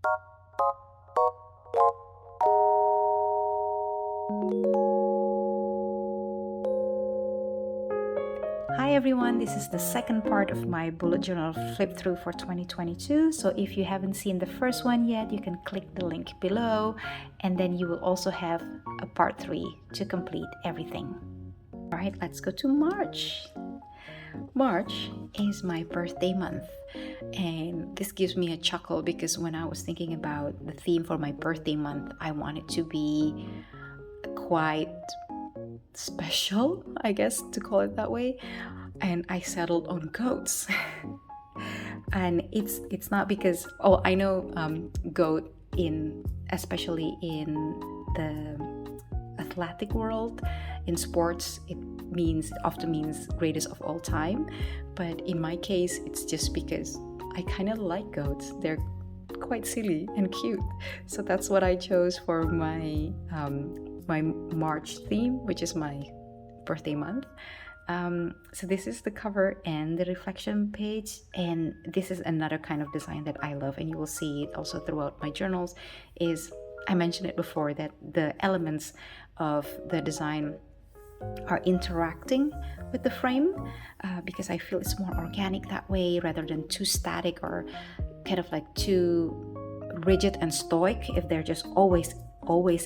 Hi everyone, this is the second part of my bullet journal flip through for 2022. So if you haven't seen the first one yet, you can click the link below, and then you will also have a part 3 to complete everything. All right, let's go to March. March is my birthday month, and this gives me a chuckle because when I was thinking about the theme for my birthday month, I want it to be quite special, I guess, to call it that way, and I settled on goats. And it's not because I know goat, especially in the athletic world, in sports, it often means greatest of all time, but in my case it's just because I kind of like goats. They're quite silly and cute, so that's what I chose for my March theme, which is my birthday month. So this is the cover and the reflection page, and this is another kind of design that I love, and you will see it also throughout my journals. I mentioned it before that the elements of the design are interacting with the frame, because I feel it's more organic that way rather than too static or kind of like too rigid and stoic if they're just always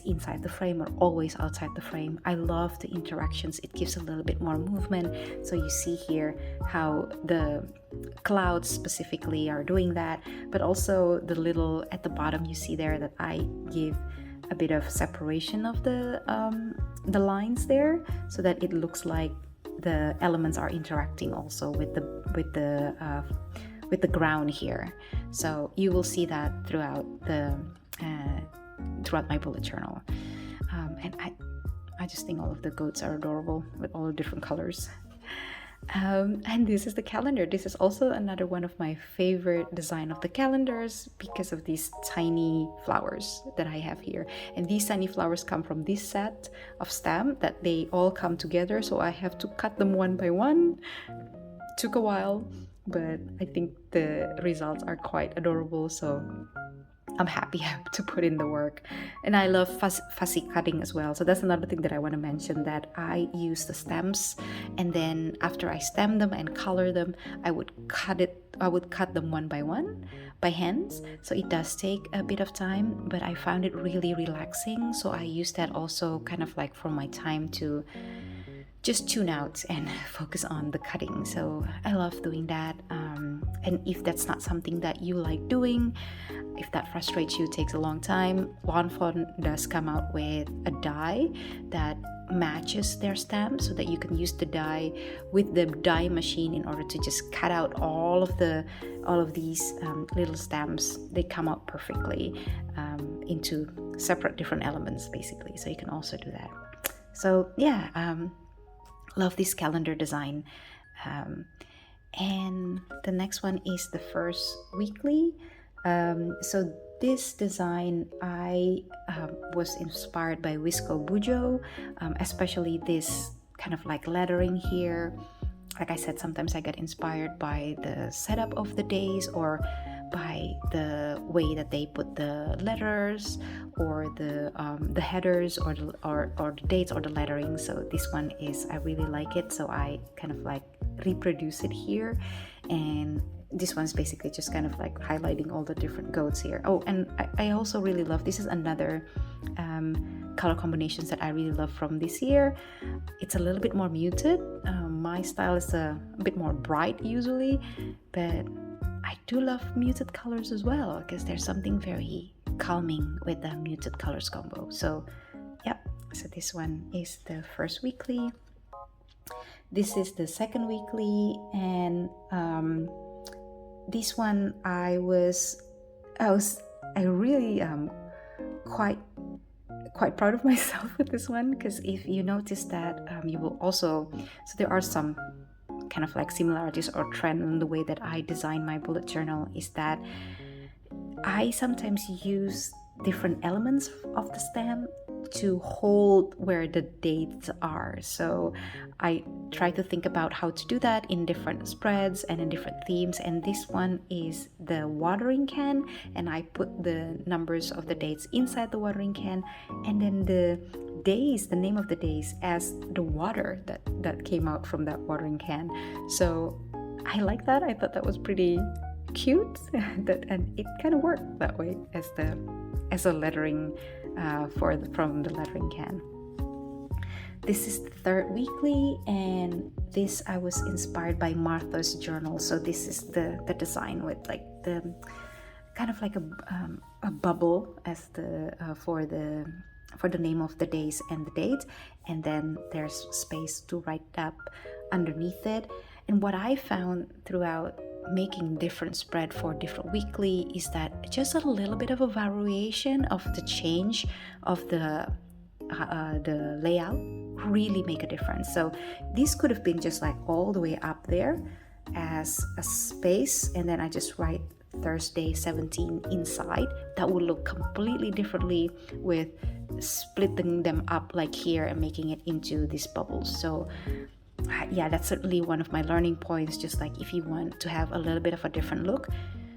inside the frame or always outside the frame. I love the interactions. It gives a little bit more movement. So you see here how the clouds specifically are doing that, but also the little at the bottom, you see there that I give a bit of separation of the lines there, so that it looks like the elements are interacting also with the ground here. So you will see that throughout my bullet journal, and I just think all of the goats are adorable with all the different colors. And this is the calendar. This is also another one of my favorite design of the calendars because of these tiny flowers that I have here. And these tiny flowers come from this set of stamp that they all come together, so I have to cut them one by one. Took a while, but I think the results are quite adorable, so I'm happy to put in the work. And I love fussy cutting as well. So that's another thing that I want to mention, that I use the stems, and then after I stem them and color them, I would cut them one by one by hands. So it does take a bit of time, but I found it really relaxing. So I use that also kind of like for my time to just tune out and focus on the cutting. So I love doing that. And if that's not something that you like doing, if that frustrates you, takes a long time, Lawnfawn does come out with a die that matches their stamp, so that you can use the die with the die machine in order to just cut out all of these little stamps. They come out perfectly into separate different elements basically, so you can also do that. So yeah, love this calendar design. And the next one is the first weekly. So this design, I was inspired by Wisco Bujo, especially this kind of like lettering here. Like I said, sometimes I get inspired by the setup of the days, or by the way that they put the letters, or the headers, or the dates, or the lettering. So this one I really like it, so I kind of like reproduce it here. And this one's basically just kind of like highlighting all the different goats here. Oh, and I also really love, this is another color combinations that I really love from this year. It's a little bit more muted. My style is a bit more bright usually, but I do love muted colors as well, because there's something very calming with the muted colors combo. So yeah, so this one is the first weekly. This is the second weekly, and this one I really quite proud of myself with this one, because if you notice that you will also, so there are some kind of like similarities or trend in the way that I design my bullet journal, is that I sometimes use different elements of the stamp to hold where the dates are. So I try to think about how to do that in different spreads and in different themes. And this one is the watering can, and I put the numbers of the dates inside the watering can, and then the days, the name of the days, as the water that came out from that watering can. So I like that. I thought that was pretty cute and it kind of worked that way as a lettering from the lettering can. This is the third weekly, and this I was inspired by Martha's journal. So this is the design with like the kind of like a bubble as the for the name of the days and the date, and then there's space to write up underneath it. And what I found throughout making different spread for different weekly is that just a little bit of a variation of the change of the layout really make a difference. So this could have been just like all the way up there as a space, and then I just write Thursday 17 inside. That would look completely differently with splitting them up like here and making it into these bubbles. So yeah, that's certainly one of my learning points. Just like if you want to have a little bit of a different look,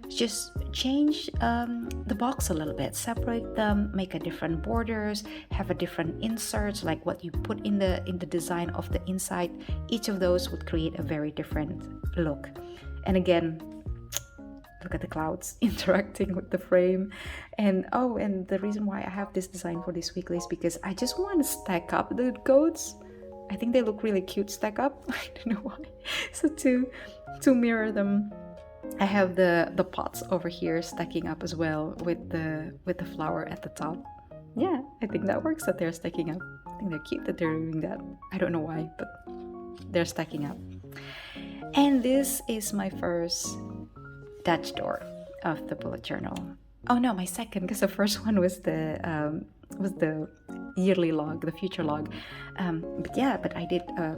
just change the box a little bit, separate them, make a different borders, have a different inserts, like what you put in the design of the inside. Each of those would create a very different look. And again, look at the clouds interacting with the frame. And the reason why I have this design for this weekly is because I just want to stack up the goats. I think they look really cute stack up. I don't know why. So to mirror them, I have the pots over here stacking up as well with the flower at the top. Yeah, I think that works that they're stacking up. I think they're cute that they're doing that. I don't know why, but they're stacking up. And this is my first Dutch door of the bullet journal. Oh no, my second, because the first one was the yearly log, the future log. But I did a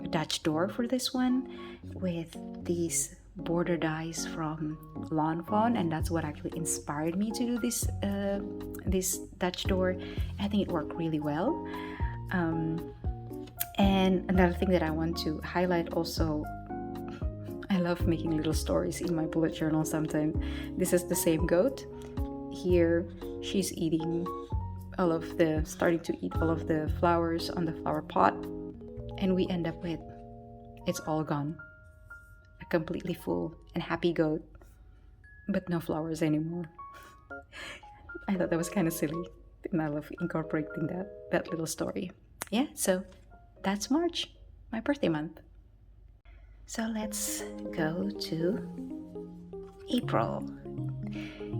Dutch door for this one with these border dies from Lawn Fawn, and that's what actually inspired me to do this Dutch door. I think it worked really well. And another thing that I want to highlight also, I love making little stories in my bullet journal sometimes. This is the same goat. Here she's starting to eat all of the flowers on the flower pot, and we end up with it's all gone. A completely full and happy goat, but no flowers anymore. I thought that was kind of silly, and I love incorporating that little story. Yeah, so that's March, my birthday month. So let's go to April.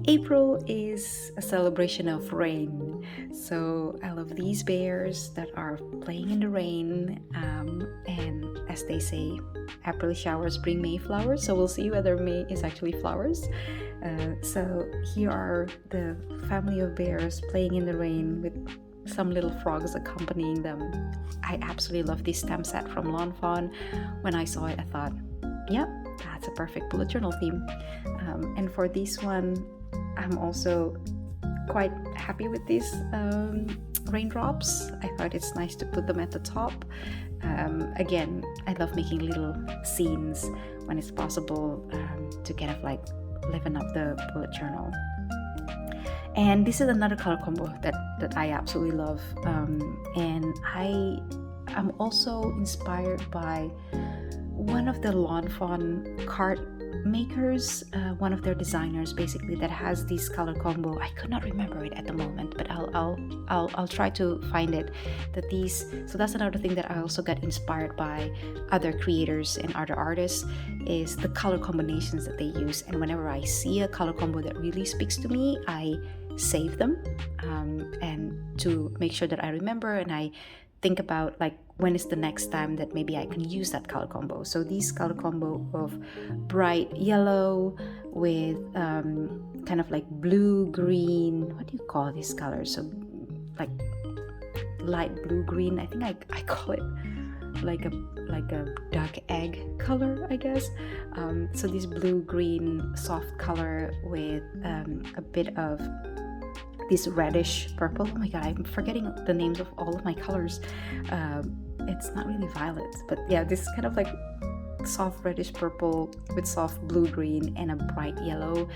April is a celebration of rain. So I love these bears that are playing in the rain. And as they say, April showers bring May flowers. So we'll see whether May is actually flowers. So here are the family of bears playing in the rain with some little frogs accompanying them. I absolutely love this stamp set from Lawn Fawn. When I saw it, I thought, yep, that's a perfect bullet journal theme. And for this one, I'm also quite happy with these raindrops. I thought it's nice to put them at the top. Again, I love making little scenes when it's possible to kind of like liven up the bullet journal. And this is another color combo that I absolutely love. And I'm also inspired by one of the Lawn Fawn card makers, one of their designers basically, that has this color combo. I could not remember it at the moment, but I'll try to find it. So that's another thing that I also got inspired by other creators and other artists, is the color combinations that they use. And whenever I see a color combo that really speaks to me, I save them and to make sure that I remember, and I think about like when is the next time that maybe I can use that color combo. So this color combo of bright yellow with kind of like blue green, what do you call these colors? So like light blue green, I think I call it like a duck egg color, I guess. So this blue green soft color with a bit of this reddish purple. Oh my god, I'm forgetting the names of all of my colors. It's not really violet, but yeah, this kind of like soft reddish purple with soft blue green and a bright yellow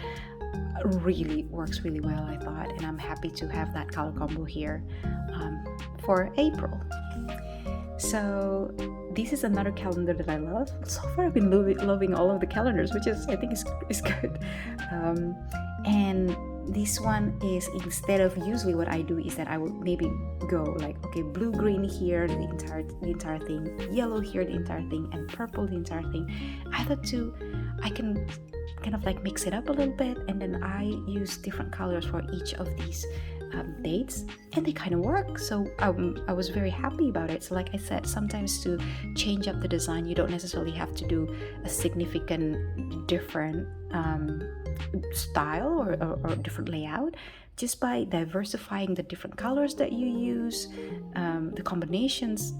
really works really well, I thought, and I'm happy to have that color combo here for April. So this is another calendar that I love. So far I've been loving all of the calendars, which is, I think, is good. And this one is, instead of usually what I do is that I would maybe go like, okay, blue green here, the entire thing, yellow here, the entire thing, and purple, the entire thing. I thought too, I can kind of like mix it up a little bit, and then I use different colors for each of these dates, and they kind of work. So I was very happy about it. So like I said, sometimes to change up the design, you don't necessarily have to do a significant different style or different layout. Just by diversifying the different colors that you use, the combinations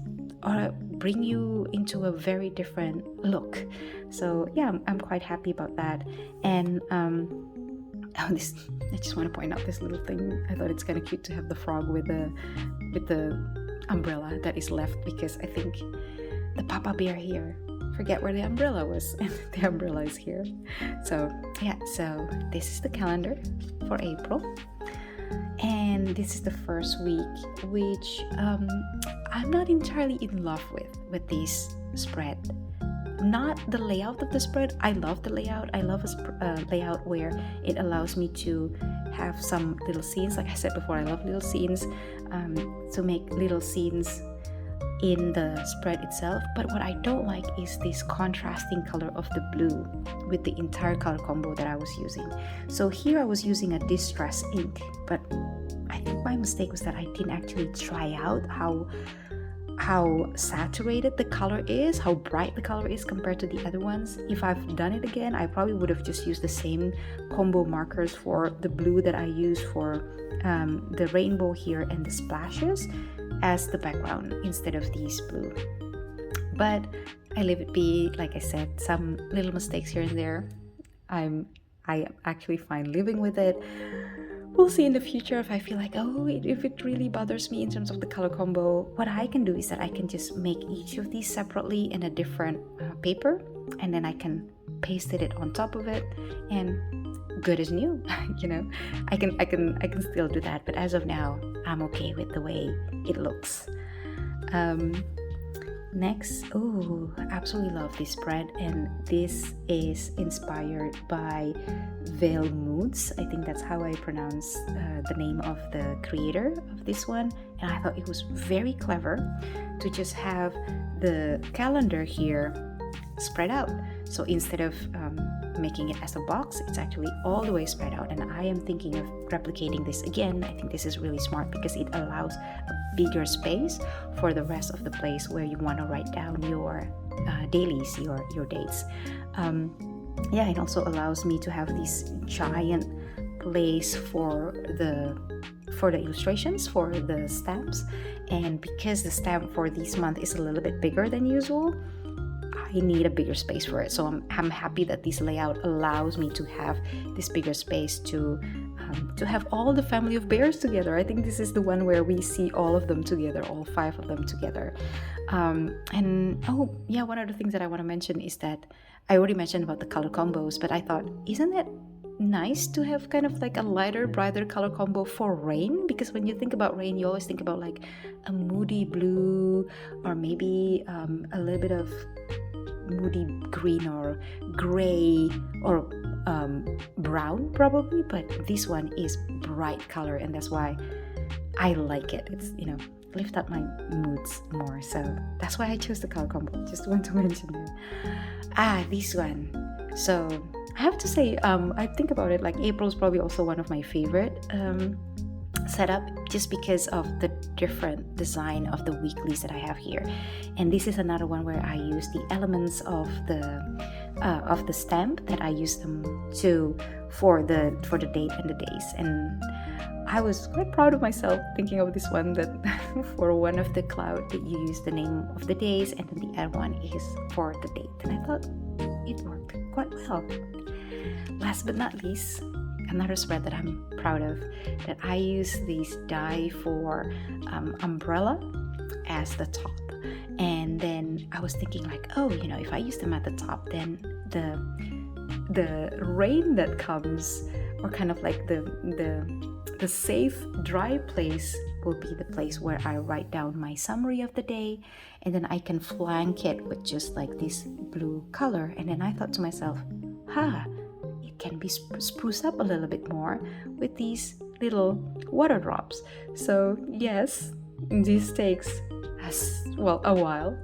bring you into a very different look. So yeah, I'm quite happy about that. And I just want to point out this little thing. I thought it's kind of cute to have the frog with the umbrella that is left, because I think the Papa Bear here forget where the umbrella was, and the umbrella is here. So yeah, so this is the calendar for April, and this is the first week, which I'm not entirely in love with this spread. Not the layout of the spread. I love the layout. I love a layout where it allows me to have some little scenes. Like I said before, I love little scenes, to make little scenes in the spread itself. But what I don't like is this contrasting color of the blue with the entire color combo that I was using. So here I was using a distress ink, but I think my mistake was that I didn't actually try out how saturated the color is, how bright the color is compared to the other ones. If I've done it again, I probably would have just used the same combo markers for the blue that I use for the rainbow here and the splashes as the background instead of these blue. But I leave it be. Like I said, some little mistakes here and there. I am actually fine living with it. We'll see in the future if I feel like, if it really bothers me in terms of the color combo. What I can do is that I can just make each of these separately in a different paper, and then I can paste it on top of it, and good as new. I can still do that, but as of now, I'm okay with the way it looks. Next, absolutely love this spread, and this is inspired by Veil Moods. I think that's how I pronounce the name of the creator of this one, and I thought it was very clever to just have the calendar here spread out. So instead of making it as a box, it's actually all the way spread out, and I am thinking of replicating this again. I think this is really smart because it allows a bigger space for the rest of the place where you want to write down your dailies, your dates. It also allows me to have this giant place for the illustrations, for the stamps, and because the stamp for this month is a little bit bigger than usual, I need a bigger space for it. So I'm happy that this layout allows me to have this bigger space to have all the family of bears together. I think this is the one where we see all of them together, all 5 of them together. One of the things that I want to mention is that I already mentioned about the color combos, but I thought, isn't it nice to have kind of like a lighter, brighter color combo for rain? Because when you think about rain, you always think about like a moody blue, or maybe a little bit of moody green or gray or brown probably, but this one is bright color, and that's why I like it. It's lift up my moods more, so that's why I chose the color combo. Just want to mention that. This one, so I have to say, I think about it, like April is probably also one of my favorite setup, just because of the different design of the weeklies that I have here. And this is another one where I use the elements of the stamp that I use them for the date and the days. And I was quite proud of myself thinking of this one, that for one of the cloud that you use the name of the days, and then the other one is for the date. And I thought it worked quite well. Last but not least, another spread that I'm proud of, that I use this die for umbrella as the top. And then I was thinking like, oh, you know, if I use them at the top, then the rain that comes, or kind of like the safe dry place, will be the place where I write down my summary of the day, and then I can flank it with just like this blue color. And then I thought to myself, it can be spruced up a little bit more with these little water drops. So yes, this takes a while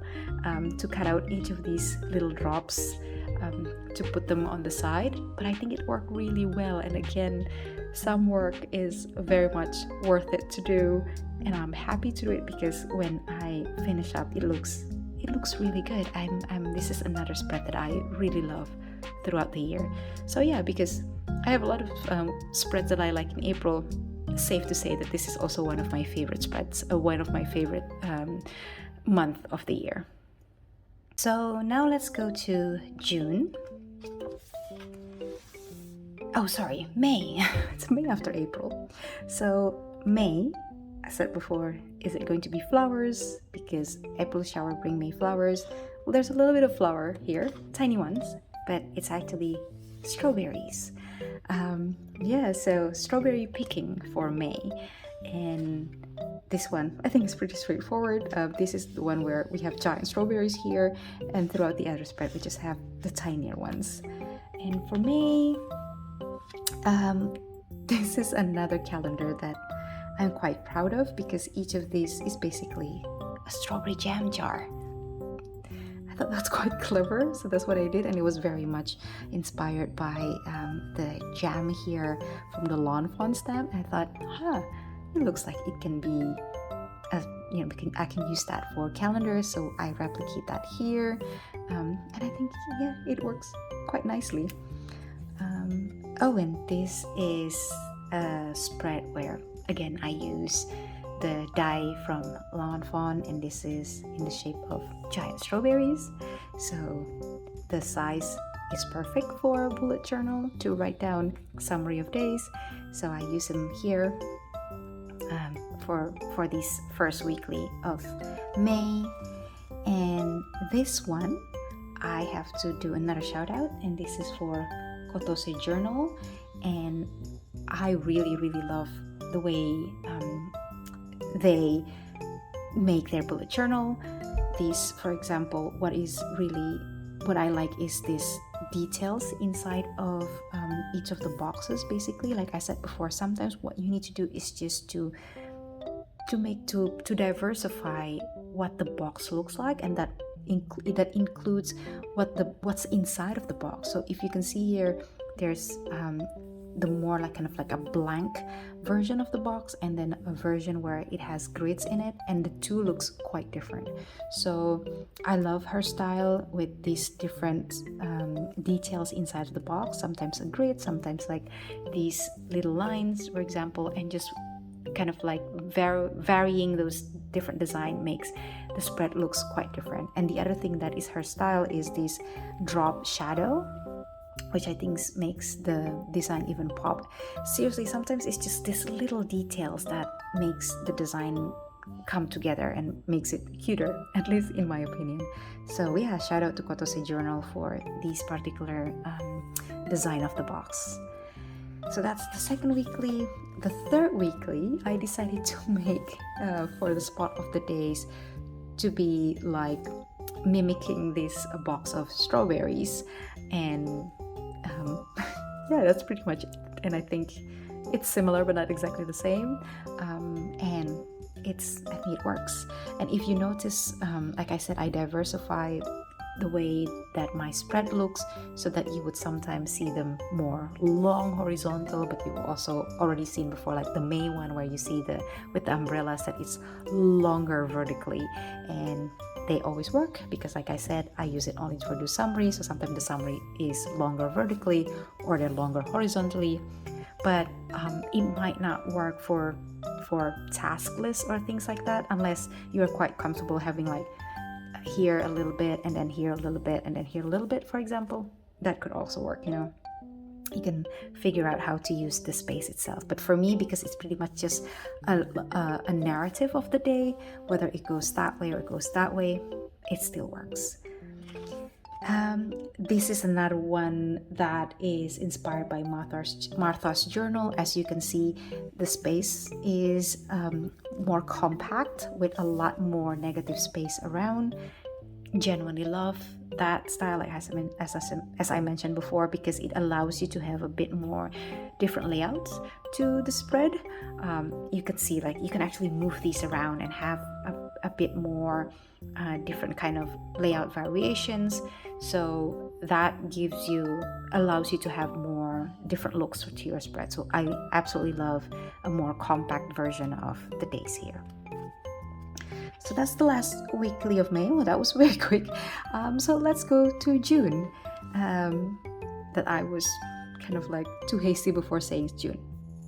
to cut out each of these little drops to put them on the side, but I think it worked really well. And again, some work is very much worth it to do, and I'm happy to do it because when I finish up, it looks really good. This is another spread that I really love throughout the year. So yeah, because I have a lot of spreads that I like in April, safe to say that this is also one of my favorite spreads, one of my favorite month of the year. So now let's go to June. Oh, sorry, May. It's May after April. So May, I said before, is it going to be flowers? Because April shower bring May flowers. Well, there's a little bit of flower here, tiny ones, but it's actually strawberries. So strawberry picking for May. And this one, I think, is pretty straightforward. This is the one where we have giant strawberries here, and throughout the other spread we just have the tinier ones. And for May, this is another calendar that I'm quite proud of, because each of these is basically a strawberry jam jar. I thought that's quite clever, so that's what I did, and it was very much inspired by the jam here from the Lawn Fawn stamp. I thought, it looks like it can be, I can use that for calendars, so I replicate that here, and I think, it works quite nicely. And this is a spread where, again, I use the die from Lawn Fawn, and this is in the shape of giant strawberries. So the size is perfect for a bullet journal to write down summary of days. So I use them here for this first weekly of May. And this one, I have to do another shout out, and this is for Kotose Journal. And I really, really love the way they make their bullet journal. These, for example, what I like is this details inside of each of the boxes. Basically, like I said before, sometimes what you need to do is just to diversify what the box looks like, and that includes what's inside of the box. So if you can see here, there's the more like kind of like a blank version of the box, and then a version where it has grids in it, and the two looks quite different. So I love her style with these different details inside of the box, sometimes a grid, sometimes like these little lines, for example, and just kind of like varying those different design makes the spread looks quite different. And the other thing that is her style is this drop shadow, which I think makes the design even pop. Seriously, sometimes it's just these little details that makes the design come together and makes it cuter, at least in my opinion. So yeah, shout out to Kotose Journal for this particular design of the box. So that's the second weekly. The third weekly, I decided to make for the spot of the days to be like mimicking this box of strawberries. And that's pretty much it. And I think it's similar but not exactly the same, and I think it works. And if you notice, like I said, I diversified the way that my spread looks, so that you would sometimes see them more long horizontal, but you've also already seen before, like the May one, where you see with the umbrellas that it's longer vertically. And they always work because, like I said, I use it only to do summary. So sometimes the summary is longer vertically or they're longer horizontally, but it might not work for task lists or things like that, unless you are quite comfortable having like here a little bit and then here a little bit and then here a little bit, for example. That could also work, you can figure out how to use the space itself. But for me, because it's pretty much just a narrative of the day, whether it goes that way or it goes that way, it still works. This is another one that is inspired by Martha's journal. As you can see, the space is more compact with a lot more negative space around. Genuinely love that style, like as I mentioned before, because it allows you to have a bit more different layouts to the spread. You can see, like, you can actually move these around and have a bit more different kind of layout variations, so that allows you to have more different looks to your spread. So I absolutely love a more compact version of the days here. So that's the last weekly of May. Well, that was very quick. So let's go to June. That I was kind of like too hasty before saying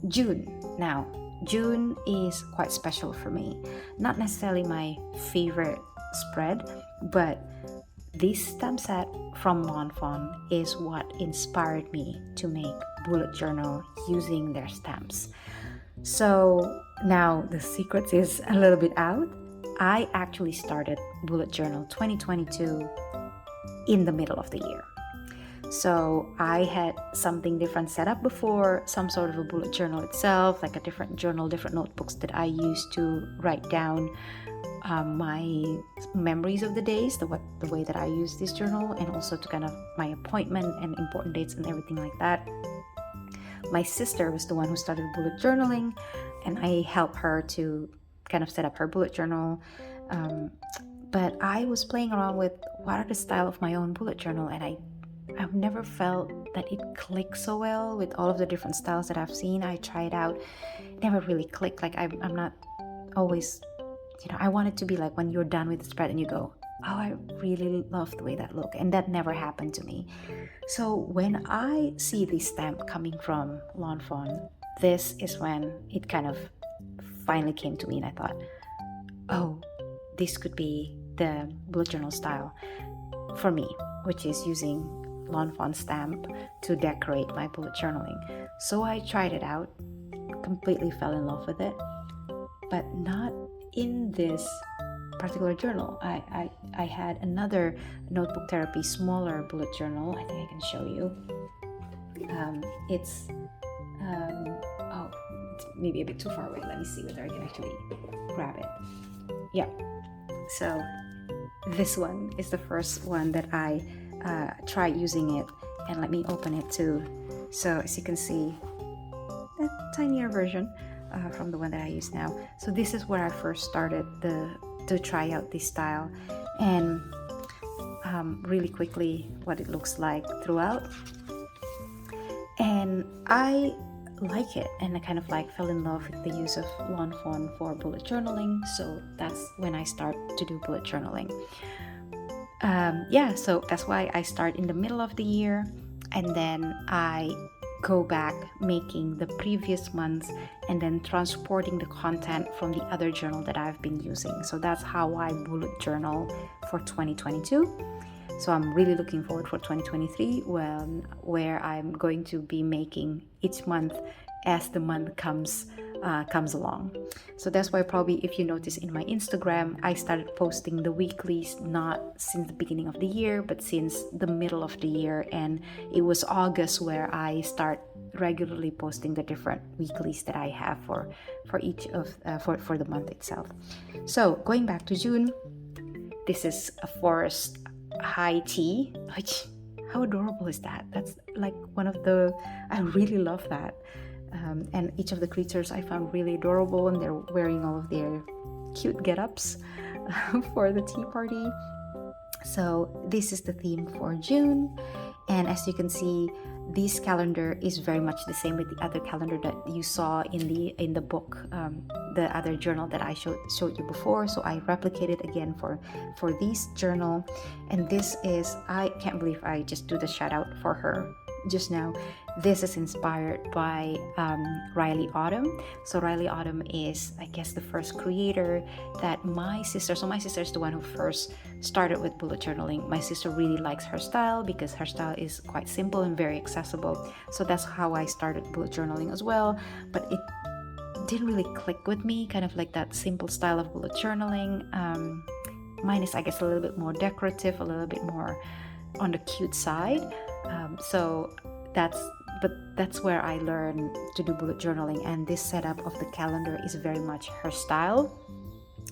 June. Now, June is quite special for me. Not necessarily my favorite spread, but this stamp set from Lawn Fawn is what inspired me to make bullet journal using their stamps. So now the secret is a little bit out. I actually started bullet journal 2022 in the middle of the year. So I had something different set up before, some sort of a bullet journal itself, like a different journal, different notebooks that I used to write down my memories of the days, the way that I use this journal, and also to kind of my appointment and important dates and everything like that. My sister was the one who started bullet journaling, and I helped her to kind of set up her bullet journal. But I was playing around with what are the style of my own bullet journal, and I've never felt that it clicks so well with all of the different styles that I've seen. I tried out, never really clicked. Like I'm not always, I want it to be like when you're done with the spread and you go, oh, I really love the way that look, and that never happened to me. So when I see this stamp coming from Lawn Fawn, this is when it kind of finally came to me, and I thought, oh, this could be the bullet journal style for me, which is using Lawn Fawn stamp to decorate my bullet journaling. So I tried it out, completely fell in love with it, but not in this particular journal. I had another Notebook Therapy smaller bullet journal. I think I can show you. It's maybe a bit too far away. Let me see whether I can actually grab it. Yeah. So this one is the first one that I tried using it, and let me open it too. So as you can see, a tinier version from the one that I use now. So this is where I first started to try out this style, and really quickly what it looks like throughout. And I like it, and I kind of like fell in love with the use of Lawn Fawn for bullet journaling. So that's when I start to do bullet journaling. So that's why I start in the middle of the year, and then I go back making the previous months and then transporting the content from the other journal that I've been using. So that's how I bullet journal for 2022. So I'm really looking forward for 2023, where I'm going to be making each month as the month comes along. So that's why probably if you notice in my Instagram, I started posting the weeklies not since the beginning of the year, but since the middle of the year, and it was August where I start regularly posting the different weeklies that I have for each of for the month itself. So going back to June, this is a forest high tea. How adorable is that? That's like one of the, I really love that. And each of the creatures I found really adorable, and they're wearing all of their cute get-ups for the tea party. So this is the theme for June, and as you can see, this calendar is very much the same with the other calendar that you saw in the book, the other journal that I showed you before. So I replicated again for this journal, and this is, I can't believe I just do the shout out for her just now. This is inspired by Riley Autumn. So Riley Autumn is, I guess, the first creator that my sister is the one who first started with bullet journaling. My sister really likes her style because her style is quite simple and very accessible. So that's how I started bullet journaling as well. But it didn't really click with me, kind of like that simple style of bullet journaling. Mine is, I guess, a little bit more decorative, a little bit more on the cute side. So that's where I learned to do bullet journaling, and this setup of the calendar is very much her style.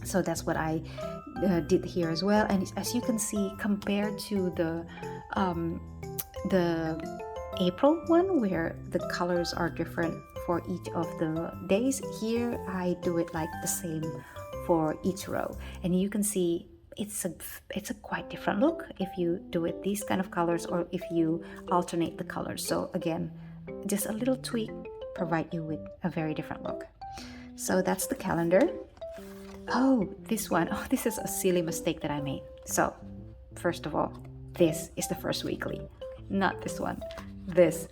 So that's what I did here as well. And as you can see, compared to the April one, where the colors are different for each of the days, here I do it like the same for each row, and you can see it's a quite different look if you do it these kind of colors or if you alternate the colors. So again, just a little tweak provide you with a very different look. So that's the calendar. Oh, this one. Oh, this is a silly mistake that I made. So first of all, this is the first weekly, not this one, this.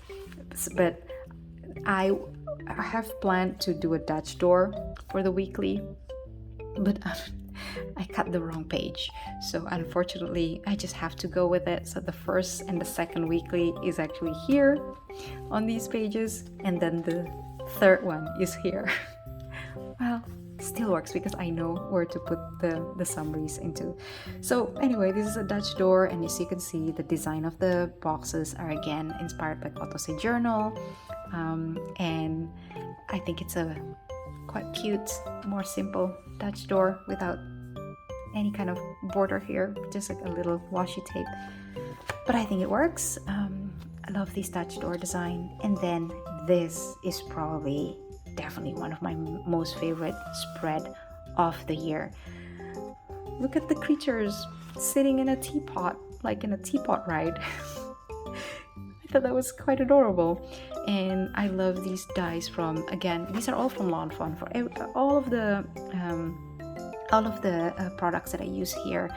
But I have planned to do a Dutch door for the weekly, but I cut the wrong page, so unfortunately I just have to go with it. So the first and the second weekly is actually here on these pages, and then the third one is here. Well, still works because I know where to put the summaries into. So anyway, this is a Dutch door, and as you can see, the design of the boxes are again inspired by Kotose journal, and I think it's a quite cute, more simple Dutch door without any kind of border here, just like a little washi tape. But I think it works. I love this Dutch door design. And then this is probably definitely one of my most favorite spread of the year. Look at the creatures sitting in a teapot, like in a teapot ride. I thought that was quite adorable. And I love these dies from, again, these are all from Lawn Fawn. For all of the products that I use here,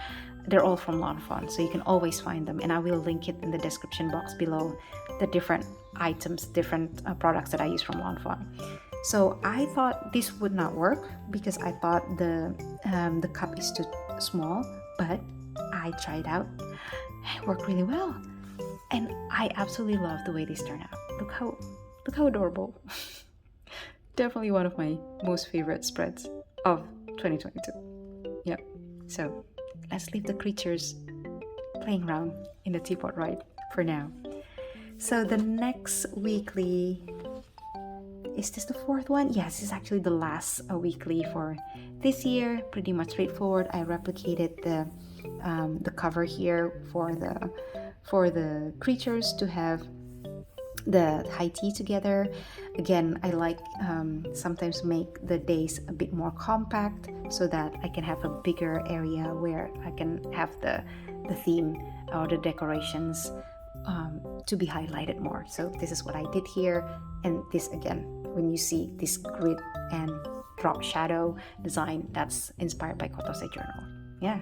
they're all from Lawn Fawn, so you can always find them, and I will link it in the description box below, the different items, different products that I use from Lawn Fawn. So I thought this would not work because I thought the cup is too small, but I tried out. It worked really well, and I absolutely love the way these turn out. Look how adorable. Definitely one of my most favorite spreads of 2022. Yep. So let's leave the creatures playing around in the teapot ride for now. So the next weekly, is this the fourth one? Yes, this is actually the last weekly for this year. Pretty much straightforward. I replicated the cover here for the creatures to have the high tea together. Again, I like sometimes make the days a bit more compact so that I can have a bigger area where I can have the theme or the decorations to be highlighted more. So this is what I did here, and this again, when you see this grid and drop shadow design, that's inspired by Kotose journal. Yeah.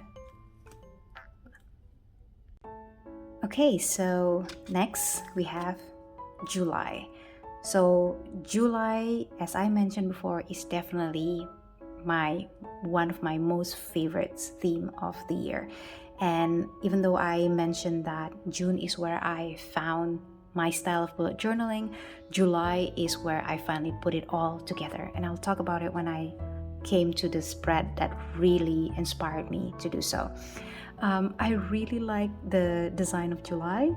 Okay, so next we have July. So July, as I mentioned before, is definitely one of my most favorite theme of the year. And even though I mentioned that June is where I found my style of bullet journaling, July is where I finally put it all together, and I'll talk about it when I came to the spread that really inspired me to do so. I really like the design of July,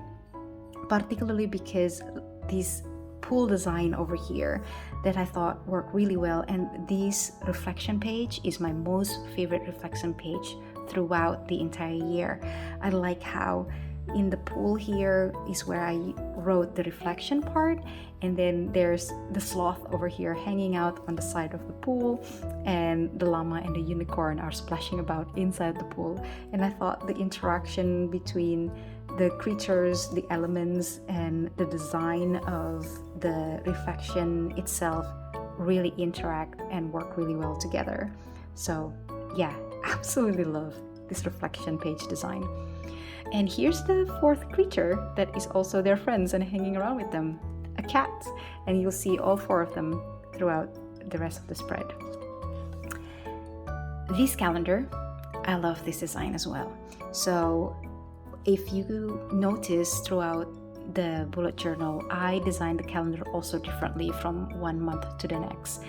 particularly because this pool design over here that I thought worked really well, and this reflection page is my most favorite reflection page throughout the entire year. I like how in the pool here is where I wrote the reflection part, and then there's the sloth over here hanging out on the side of the pool, and the llama and the unicorn are splashing about inside the pool. And I thought the interaction between the creatures, the elements, and the design of the reflection itself really interact and work really well together. So yeah, absolutely love this reflection page design. And here's the fourth creature that is also their friends and hanging around with them. A cats, and you'll see all 4 of them throughout the rest of the spread. This calendar, I love this design as well. So if you notice throughout the bullet journal, I designed the calendar also differently from one month to the next.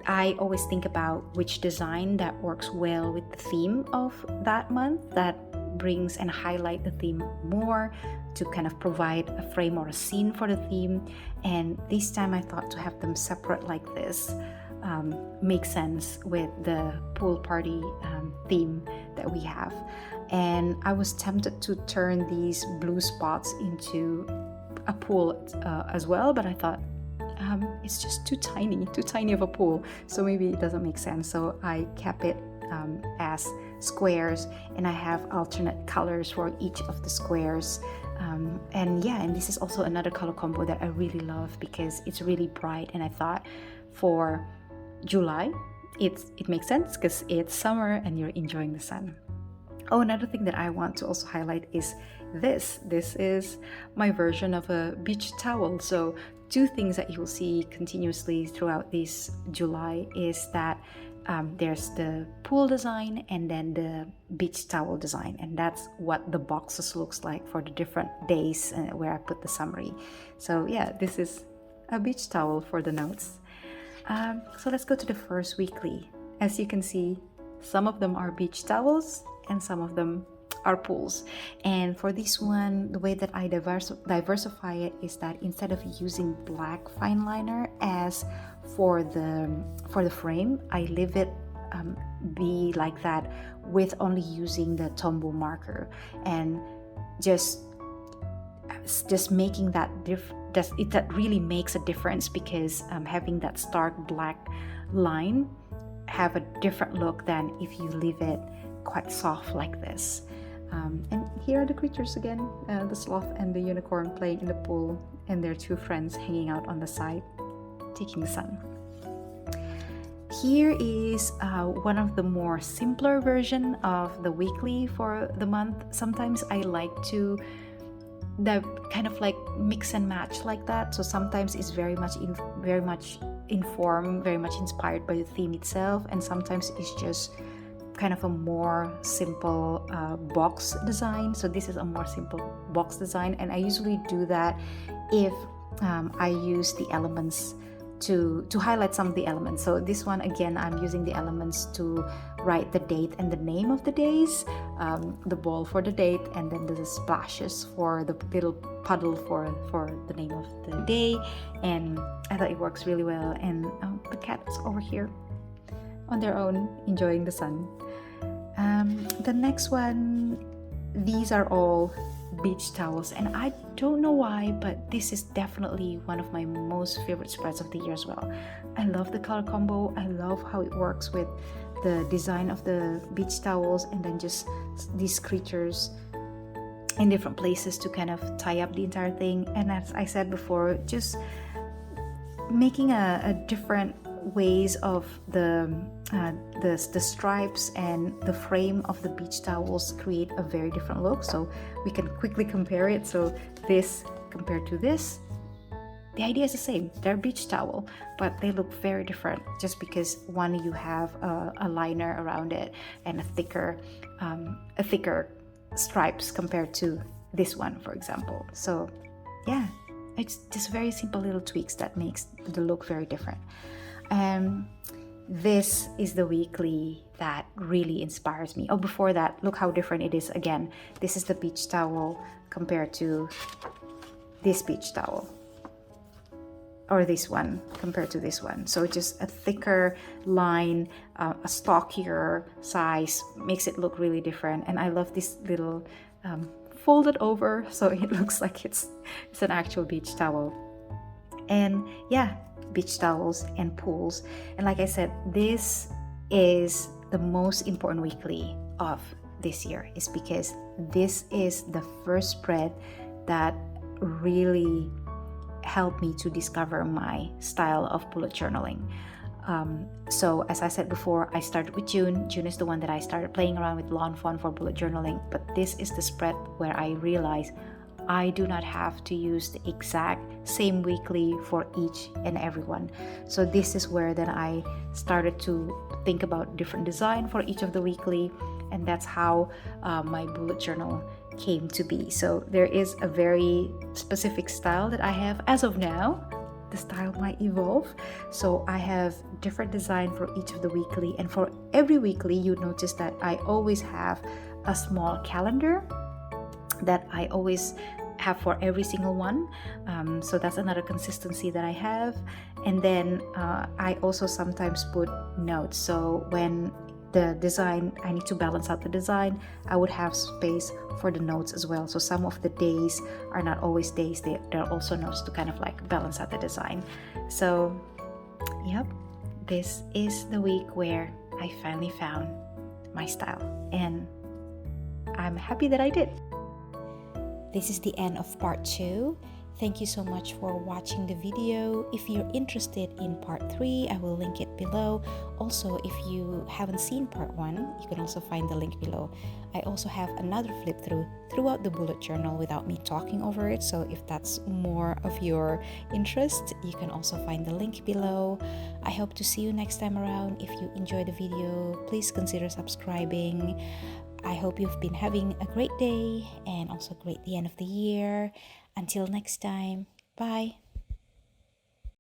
I always think about which design that works well with the theme of that month, that brings and highlight the theme more to kind of provide a frame or a scene for the theme. And this time I thought to have them separate like this makes sense with the pool party theme that we have. And I was tempted to turn these blue spots into a pool as well, but I thought it's just too tiny of a pool, so maybe it doesn't make sense. So I kept it as squares, and I have alternate colors for each of the squares. And this is also another color combo that I really love because it's really bright, and I thought for July it makes sense because it's summer and you're enjoying the sun. Oh, another thing that I want to also highlight is this. This is my version of a beach towel. So 2 things that you will see continuously throughout this July is that there's the pool design and then the beach towel design, and that's what the boxes looks like for the different days where I put the summary. So yeah, this is a beach towel for the notes. So let's go to the first weekly. As you can see, some of them are beach towels and some of them are pools. And for this one, the way that I diversify it is that instead of using black Fineliner as for the frame, I leave it be like that with only using the Tombow marker, and just making that that really makes a difference, because having that stark black line have a different look than if you leave it quite soft like this. And here are the creatures again, the sloth and the unicorn playing in the pool, and their 2 friends hanging out on the side taking the sun. Here is one of the more simpler version of the weekly for the month. Sometimes I like to kind of like mix and match like that. So sometimes it's very much informed, very much inspired by the theme itself, and sometimes it's just kind of a more simple box design. So this is a more simple box design, and I usually do that if I use the elements to highlight some of the elements. So this one, again, I'm using the elements to write the date and the name of the days, the ball for the date, and then the splashes for the little puddle for the name of the day. And I thought it works really well. And the cats over here on their own enjoying the sun. The next one, these are all beach towels, and I don't know why, but this is definitely one of my most favorite spreads of the year as well. I love the color combo. I love how it works with the design of the beach towels, and then just these creatures in different places to kind of tie up the entire thing. And as I said before, just making a different ways of the stripes and the frame of the beach towels create a very different look. So we can quickly compare it. So this compared to this, the idea is the same. They're beach towel, but they look very different just because one, you have a liner around it and a thicker stripes compared to this one, for example. So yeah, it's just very simple little tweaks that makes the look very different. This is the weekly that really inspires me. Oh, before that, look how different it is again. This is the beach towel compared to this beach towel, or this one compared to this one. So just a thicker line, a stockier size makes it look really different. And I love this little folded over, so it looks like it's an actual beach towel. And yeah, beach towels and pools. And like I said, this is the most important weekly of this year, is because this is the first spread that really helped me to discover my style of bullet journaling. So as I said before, I started with June. June is the one that I started playing around with lawn font for bullet journaling, but this is the spread where I realized, I do not have to use the exact same weekly for each and every one. So this is where then I started to think about different design for each of the weekly, and that's how my bullet journal came to be. So there is a very specific style that I have as of now. The style might evolve, so I have different design for each of the weekly, and for every weekly you notice that I always have a small calendar that I always have for every single one. So that's another consistency that I have. And then I also sometimes put notes, so when the design, I need to balance out the design, I would have space for the notes as well. So some of the days are not always days, there are also notes to kind of like balance out the design. So yep, this is the week where I finally found my style, and I'm happy that I did. This is the end of part 2. Thank you so much for watching the video. If you're interested in part 3, I will link it below. Also, if you haven't seen part 1, you can also find the link below. I also have another flip through throughout the bullet journal without me talking over it. So if that's more of your interest, you can also find the link below. I hope to see you next time around. If you enjoyed the video, please consider subscribing. I hope you've been having a great day and also great the end of the year. Until next time, bye.